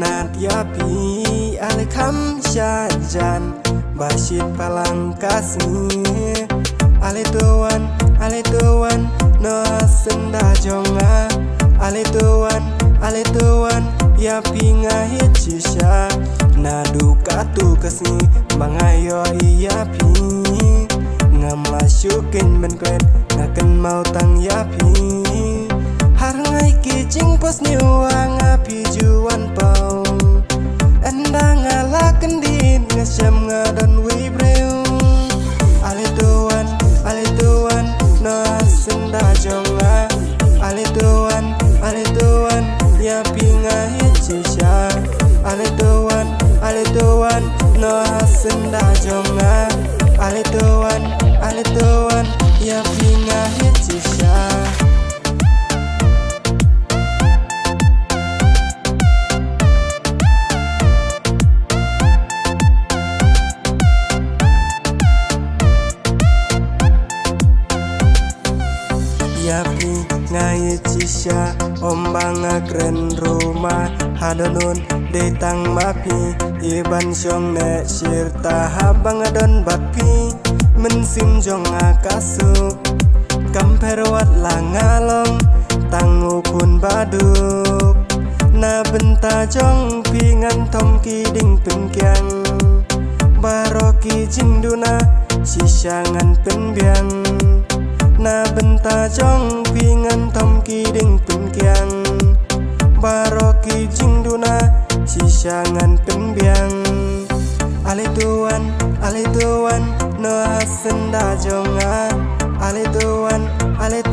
Nadia pi ale kham syajan basit palang kasih ale tuan no senda jonga ale tuan ya pinga hichisha nadu katu kasih mangayo iya pi ngamasukin benkwen ngaken mau tang ya pi harangai kijing pos niwang api juan pau endang ala kendin ngasem ngadon wibreu ale tuan no senda jonga ale tuan ya pinga hichisha ale tuan no senda jonga ale tuan ya pinga hichisha yapi ngai cisha ombang keren rumah hadonun detang mapi iban syong ne sirta habang adon bapi mensim jong akasuk kamperwat langalong tangukun baduk na benta jong pingan tom kiding pengkyang baroki jingduna sisangan penbyang na benta jong pingan tom kiding pengkyang baroki jingduna sisangan penbyang ale tuan no senda jonga ale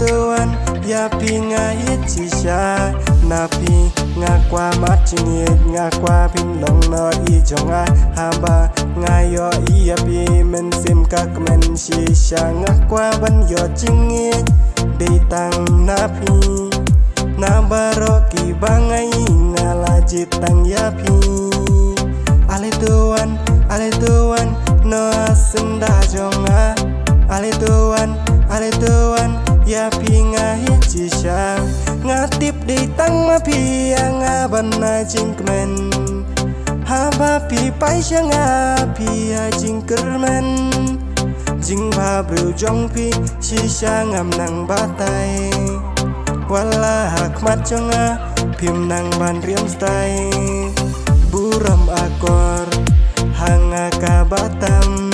tuan ya pinga hichisha napi ngakwa macingit ngakwa pinlong no i jonga haba ngayo iya pi mensim kakmen shisha ngakwa ban yo cingit ditang napi nabaroki bangai ngalajit tang yapi ale tuan no senda jonga ale tuan ya pinga hichisha ngatip ditang mapi yang aban na jingkmen haba pi pai syanga pi jing kermen jing babru jong pi shisha ngam nang batai wala hakmat jonga pim nang ban riem stai buram akor hanga ka batam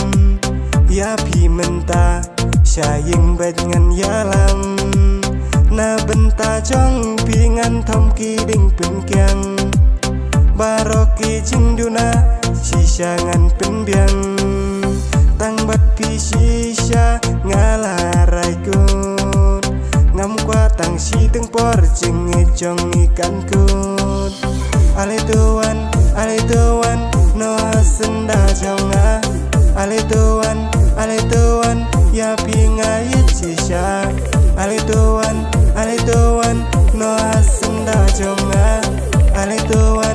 ya pi menta syaying bengan yalam na benta jong pingan tom kiding pengkyang baroki jingduna sisangan penbyang tangbat pi shisha ngalarai kut ngam kwa tang si tengpor jengit jong ikan kut ale tuan no senda jonga ale tuan ya pinga hichisha ale tuan no senda jonga ale tuan